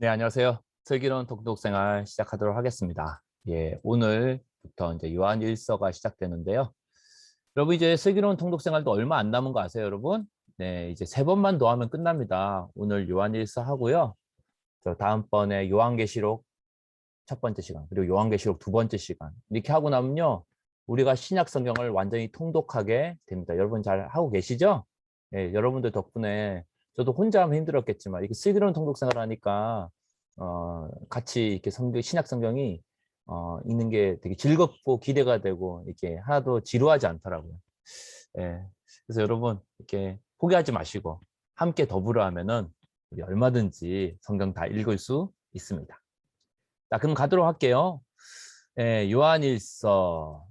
네, 안녕하세요. 슬기로운 독독생활 시작하도록 하겠습니다. 예, 오늘부터 이제 요한일서가 시작되는데요. 여러분 이제 슬기로운 통독생활도 얼마 안 남은 거 아세요, 여러분? 네, 이제 3번만 더 하면 끝납니다. 오늘 요한일서 하고요. 저 다음번에 요한계시록 첫 번째 시간, 그리고 요한계시록 두 번째 시간. 이렇게 하고 나면요. 우리가 신약 성경을 완전히 통독하게 됩니다. 여러분 잘 하고 계시죠? 예, 여러분들 덕분에 저도 혼자 하면 힘들었겠지만 이렇게 슬기로운 통독생활 하니까 같이 이렇게 신약 성경이 읽는 게 되게 즐겁고 기대가 되고 이렇게 하나도 지루하지 않더라고요. 예. 그래서 여러분 이렇게 포기하지 마시고 함께 더불어 하면은 우리 얼마든지 성경 다 읽을 수 있습니다. 자, 그럼 가도록 할게요. 예, 요한일서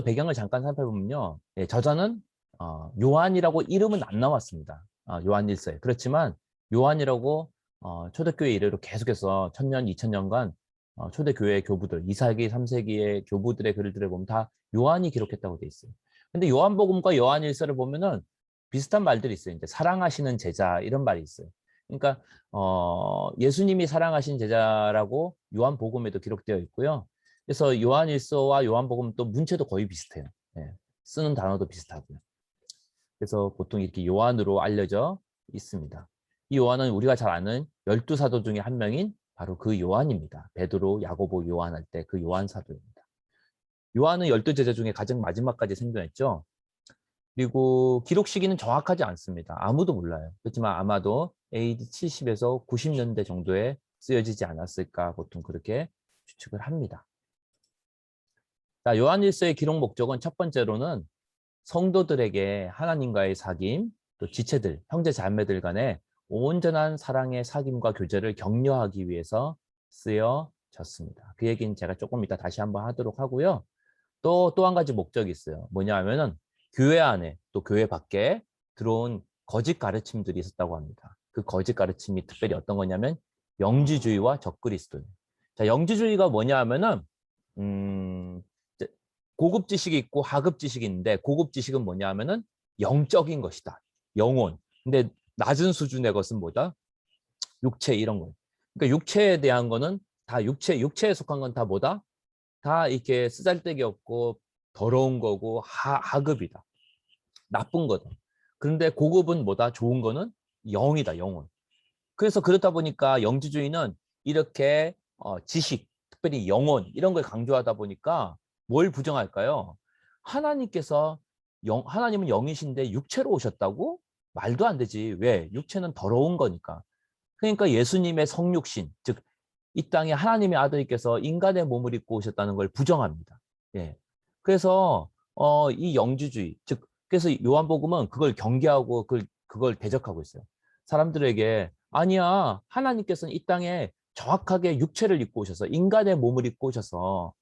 배경을 잠깐 살펴보면요. 예, 저자는 요한이라고 이름은 안 나왔습니다. 요한일서에. 그렇지만 요한이라고 초대교회 이래로 계속해서 1000년, 2000년간 초대교회 교부들, 2세기, 3세기의 교부들의 글들을 보면 다 요한이 기록했다고 돼 있어요. 근데 요한복음과 요한일서를 보면은 비슷한 말들이 있어요. 이제 사랑하시는 제자 이런 말이 있어요. 그러니까 예수님이 사랑하신 제자라고 요한복음에도 기록되어 있고요. 그래서 요한일서와 요한복음 또 문체도 거의 비슷해요. 예, 쓰는 단어도 비슷하고요. 그래서 보통 이렇게 요한으로 알려져 있습니다. 이 요한은 우리가 잘 아는 12사도 중에 한 명인 바로 그 요한입니다. 베드로, 야고보, 요한 할 때 그 요한 사도입니다. 요한은 12제자 중에 가장 마지막까지 생존했죠. 그리고 기록 시기는 정확하지 않습니다. 아무도 몰라요. 그렇지만 아마도 AD 70에서 90년대 정도에 쓰여지지 않았을까 보통 그렇게 추측을 합니다. 자, 요한일서의 기록 목적은 첫 번째로는 성도들에게 하나님과의 사귐, 또 지체들, 형제 자매들 간의 온전한 사랑의 사귐과 교제를 격려하기 위해서 쓰여졌습니다. 그 얘기는 제가 조금 이따 다시 한번 하도록 하고요. 또 한 가지 목적이 있어요. 뭐냐 하면은 교회 안에 또 교회 밖에 들어온 거짓 가르침들이 있었다고 합니다. 그 거짓 가르침이 특별히 어떤 거냐면 영지주의와 적그리스도예요. 자, 영지주의가 뭐냐 하면은 음, 고급 지식이 있고 하급 지식이 있는데 고급 지식은 뭐냐 하면은 영적인 것이다. 영혼. 근데 낮은 수준의 것은 뭐다? 육체 이런 거예요. 그러니까 육체에 대한 거는 다 육체에 속한 건 다 뭐다? 다 이렇게 쓰잘데기 없고 더러운 거고 하급이다. 나쁜 거다. 그런데 고급은 뭐다? 좋은 거는 영이다, 영혼. 그래서 그렇다 보니까 영지주의는 이렇게 지식, 특별히 영혼 이런 걸 강조하다 보니까 뭘 부정할까요? 하나님께서 하나님은 영이신데 육체로 오셨다고? 말도 안 되지. 왜? 육체는 더러운 거니까. 그러니까 예수님의 성육신, 즉 이 땅에 하나님의 아들께서 인간의 몸을 입고 오셨다는 걸 부정합니다. 예. 그래서 이 영지주의, 즉 그래서 요한복음은 그걸 경계하고 그걸 대적하고 있어요. 사람들에게 아니야, 하나님께서는 이 땅에 정확하게 육체를 입고 오셔서 인간의 몸을 입고 오셔서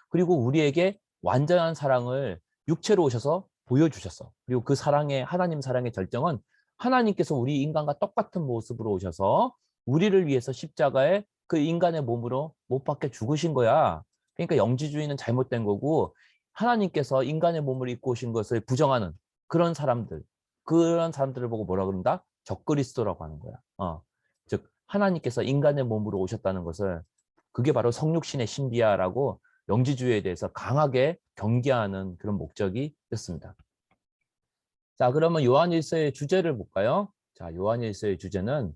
그리고 우리에게 완전한 사랑을 육체로 오셔서 보여주셨어. 그리고 그 사랑의 하나님 사랑의 절정은 하나님께서 우리 인간과 똑같은 모습으로 오셔서 우리를 위해서 십자가에 그 인간의 몸으로 못 박혀 죽으신 거야. 그러니까 영지주의는 잘못된 거고 하나님께서 인간의 몸을 입고 오신 것을 부정하는 그런 사람들을 보고 뭐라 그런다? 적그리스도라고 하는 거야. 즉 하나님께서 인간의 몸으로 오셨다는 것을 그게 바로 성육신의 신비야라고 영지주의에 대해서 강하게 경계하는 그런 목적이 있습니다. 자, 그러면 요한일서의 주제를 볼까요? 자, 요한일서의 주제는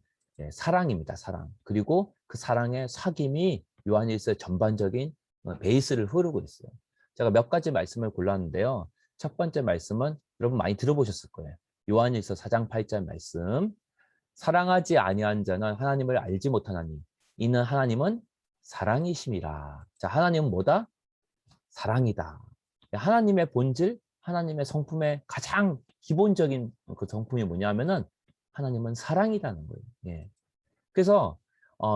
사랑입니다. 사랑. 그리고 그 사랑의 사귐이 요한일서의 전반적인 베이스를 흐르고 있어요. 제가 몇 가지 말씀을 골랐는데요. 첫 번째 말씀은 여러분 많이 들어보셨을 거예요. 요한일서 4장 8절 말씀. 사랑하지 아니한 자는 하나님을 알지 못하나니 이는 하나님은 사랑이심이라. 자, 하나님은 뭐다? 사랑이다. 하나님의 본질, 하나님의 성품의 가장 기본적인 그 성품이 뭐냐면은 하나님은 사랑이라는 거예요. 예. 그래서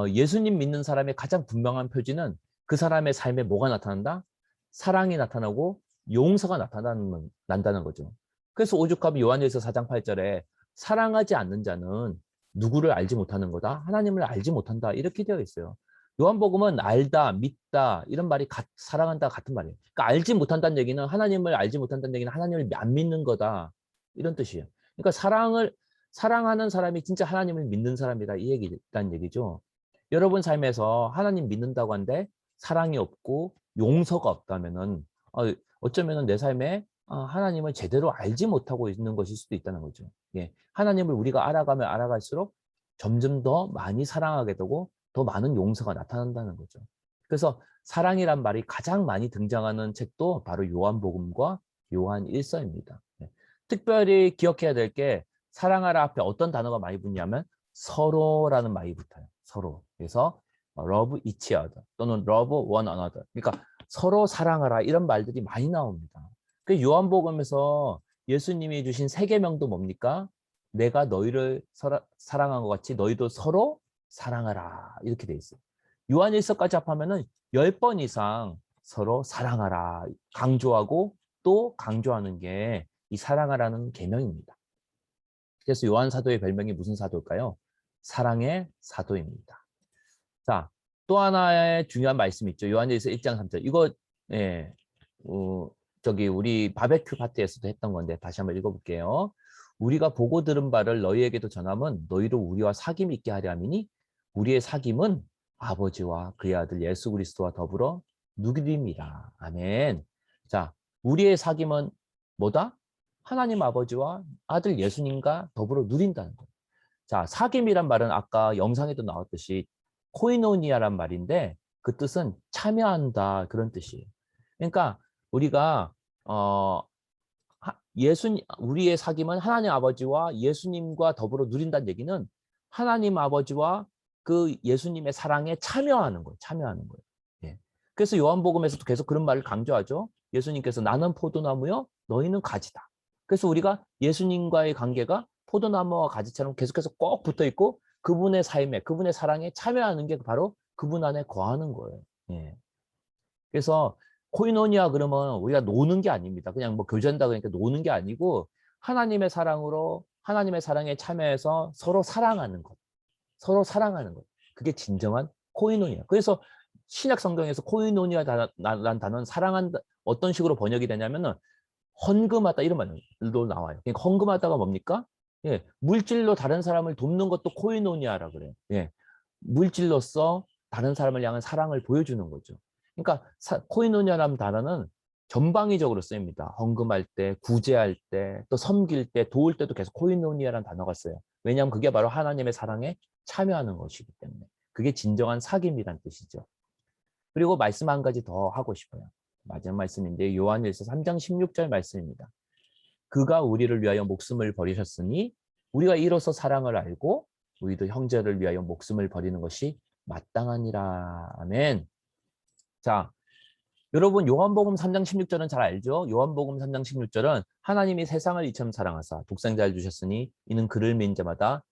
예수님 믿는 사람의 가장 분명한 표지는 그 사람의 삶에 뭐가 나타난다? 사랑이 나타나고 용서가 난다는 거죠. 그래서 오죽하면 요한일서 4장 8절에 사랑하지 않는 자는 누구를 알지 못하는 거다? 하나님을 알지 못한다. 이렇게 되어 있어요. 요한복음은 알다, 믿다 이런 말이 사랑한다 같은 말이에요. 그러니까 알지 못한다는 얘기는 하나님을 알지 못한다는 얘기는 하나님을 안 믿는 거다. 이런 뜻이에요. 그러니까 사랑하는 사람이 진짜 하나님을 믿는 사람이다 이 얘기란 얘기죠. 여러분 삶에서 하나님 믿는다고 하는데 사랑이 없고 용서가 없다면은 어쩌면은 내 삶에 하나님을 제대로 알지 못하고 있는 것일 수도 있다는 거죠. 예. 하나님을 우리가 알아가면 알아갈수록 점점 더 많이 사랑하게 되고 더 많은 용서가 나타난다는 거죠. 그래서 사랑이란 말이 가장 많이 등장하는 책도 바로 요한복음과 요한 1서입니다. 예. 특별히 기억해야 될 게 사랑하라 앞에 어떤 단어가 많이 붙냐면 서로라는 말이 붙어요. 서로. 그래서 love each other 또는 love one another. 그러니까 서로 사랑하라 이런 말들이 많이 나옵니다. 그 요한복음에서 예수님이 주신 세 계명도 뭡니까? 내가 너희를 사랑한 것 같이 너희도 서로 사랑하라 이렇게 돼 있어요. 요한일서까지 합하면은 10번 이상 서로 사랑하라 강조하고 또 강조하는 게 이 사랑하라는 계명입니다. 그래서 요한 사도의 별명이 무슨 사도일까요? 사랑의 사도입니다. 자, 또 하나의 중요한 말씀이 있죠. 요한일서 1장 3절. 이거 예, 우리 바베큐 파티에서도 했던 건데 다시 한번 읽어볼게요. 우리가 보고 들은 바를 너희에게도 전함은 너희로 우리와 사귐 있게 하려 함이니 우리의 사귐은 아버지와 그의 아들 예수 그리스도와 더불어 누구림이라. 아멘. 자, 우리의 사귐은 뭐다? 하나님 아버지와 아들 예수님과 더불어 누린다는 거예요. 자, 사귐이란 말은 아까 영상에도 나왔듯이 코이노니아란 말인데 그 뜻은 참여한다 그런 뜻이에요. 그러니까 우리가 우리의 사귐은 하나님 아버지와 예수님과 더불어 누린다는 얘기는 하나님 아버지와 그 예수님의 사랑에 참여하는 거예요. 참여하는 거예요. 예. 그래서 요한복음에서도 계속 그런 말을 강조하죠. 예수님께서 나는 포도나무요, 너희는 가지다. 그래서 우리가 예수님과의 관계가 포도나무와 가지처럼 계속해서 꼭 붙어 있고 그분의 삶에, 그분의 사랑에 참여하는 게 바로 그분 안에 거하는 거예요. 예. 그래서 코이노니아 그러면 우리가 노는 게 아닙니다. 그냥 뭐 교제한다 그러니까 노는 게 아니고 하나님의 사랑으로 하나님의 사랑에 참여해서 서로 사랑하는 것. 서로 사랑하는 것. 그게 진정한 코이노니아. 그래서 신약 성경에서 코이노니아라는 단어는 사랑한다 어떤 식으로 번역이 되냐면은 헌금하다 이런 말도 나와요. 그러니까 헌금하다가 뭡니까? 예, 물질로 다른 사람을 돕는 것도 코이노니아라 그래요. 예, 물질로서 다른 사람을 향한 사랑을 보여주는 거죠. 그러니까 코이노니아라는 단어는 전방위적으로 쓰입니다. 헌금할 때, 구제할 때, 또 섬길 때, 도울 때도 계속 코이노니아라는 단어가 써요. 왜냐하면 그게 바로 하나님의 사랑에 참여하는 것이기 때문에. 그게 진정한 사귐이란 뜻이죠. 그리고 말씀 한 가지 더 하고 싶어요. 마지막 말씀인데 요한일서 3장 16절 말씀입니다. 그가 우리를 위하여 목숨을 버리셨으니 우리가 이로써 사랑을 알고 우리도 형제를 위하여 목숨을 버리는 것이 마땅하니라. 아멘. 자, 여러분 요한복음 3장 16절은 잘 알죠? 요한복음 3장 16절은 하나님이 세상을 이처럼 사랑하사 독생자를 주셨으니 이는 그를 믿는 자마다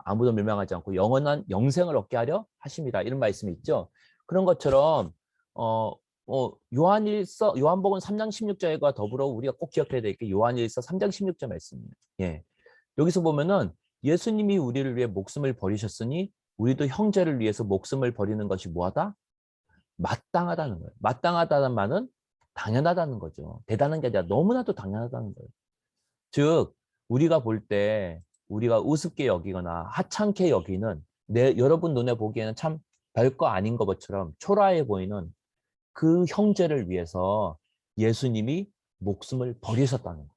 아무도 멸망하지 않고 영원한 영생을 얻게 하려 하심이라. 이런 말씀이 있죠. 그런 것처럼 요한복음 3장 16절과 더불어 우리가 꼭 기억해야 될 게 요한일서 3장 16절 말씀입니다. 예. 여기서 보면은 예수님이 우리를 위해 목숨을 버리셨으니 우리도 형제를 위해서 목숨을 버리는 것이 뭐하다? 마땅하다는 거예요. 마땅하다는 말은 당연하다는 거죠. 대단한 게 아니라 너무나도 당연하다는 거예요. 즉 우리가 볼 때 우리가 우습게 여기거나 하찮게 여기는 여러분 눈에 보기에는 참 별거 아닌 것처럼 초라해 보이는 그 형제를 위해서 예수님이 목숨을 버리셨다는 거예요.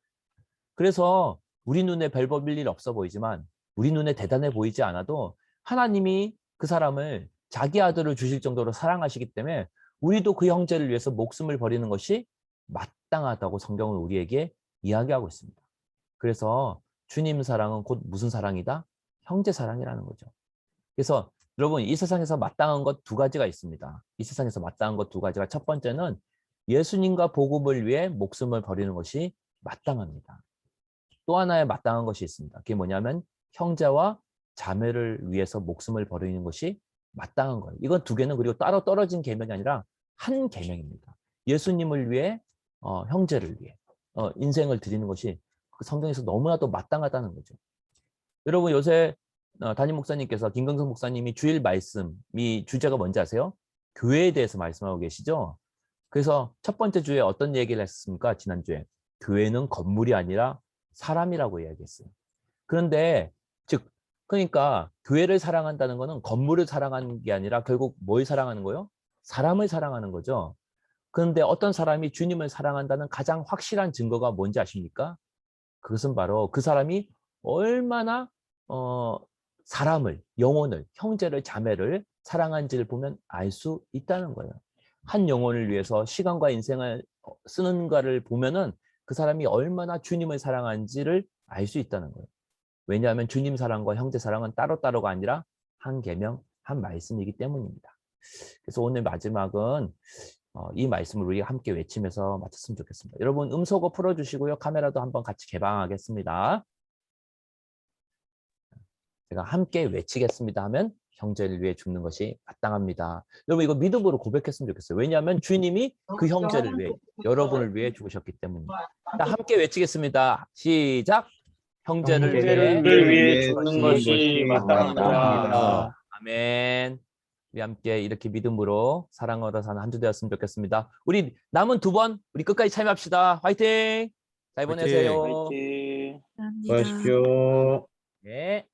그래서 우리 눈에 별 볼 일 없어 보이지만 우리 눈에 대단해 보이지 않아도 하나님이 그 사람을 자기 아들을 주실 정도로 사랑하시기 때문에 우리도 그 형제를 위해서 목숨을 버리는 것이 마땅하다고 성경은 우리에게 이야기하고 있습니다. 그래서 주님 사랑은 곧 무슨 사랑이다? 형제 사랑이라는 거죠. 그래서 여러분 이 세상에서 마땅한 것 두 가지가 있습니다. 이 세상에서 마땅한 것 두 가지가 첫 번째는 예수님과 복음을 위해 목숨을 버리는 것이 마땅합니다. 또 하나의 마땅한 것이 있습니다. 그게 뭐냐면 형제와 자매를 위해서 목숨을 버리는 것이 마땅한 거예요. 이건 두 개는 그리고 따로 떨어진 계명이 아니라 한 계명입니다. 예수님을 위해 형제를 위해 인생을 드리는 것이 그 성경에서 너무나도 마땅하다는 거죠. 여러분 요새 담임 목사님께서 김경성 목사님이 주일 말씀이 주제가 뭔지 아세요? 교회에 대해서 말씀하고 계시죠? 그래서 첫 번째 주에 어떤 얘기를 했습니까? 지난주에 교회는 건물이 아니라 사람이라고 이야기했어요. 그런데 즉, 그러니까 교회를 사랑한다는 거는 건물을 사랑하는 게 아니라 결국 뭘 사랑하는 거요? 사람을 사랑하는 거죠. 그런데 어떤 사람이 주님을 사랑한다는 가장 확실한 증거가 뭔지 아십니까? 그것은 바로 그 사람이 얼마나 어, 사람을, 영혼을, 형제를, 자매를 사랑한지를 보면 알 수 있다는 거예요. 한 영혼을 위해서 시간과 인생을 쓰는가를 보면은 그 사람이 얼마나 주님을 사랑하는지를 알 수 있다는 거예요. 왜냐하면 주님 사랑과 형제 사랑은 따로따로가 아니라 한 계명, 한 말씀이기 때문입니다. 그래서 오늘 마지막은 이 말씀을 우리가 함께 외치면서 마쳤으면 좋겠습니다. 여러분 음소거 풀어주시고요. 카메라도 한번 같이 개방하겠습니다. 제가 함께 외치겠습니다 하면 형제를 위해 죽는 것이 마땅합니다. 여러분 이거 믿음으로 고백했으면 좋겠어요. 왜냐하면 주님이 그 형제를 위해, 여러분을 위해 죽으셨기 때문입니다. 자, 함께 외치겠습니다. 시작! 형제를 위해 형제를 위해 죽는 죽는 것이 것이 마땅합니다. 아멘. 우리 함께 이렇게 믿음으로 사랑으로 사는 한 주 되었으면 좋겠습니다. 우리 남은 2번 우리 끝까지 참여합시다. 화이팅! 잘 보내세요. 화이팅. 감사합니다. 수고하십시오. 네.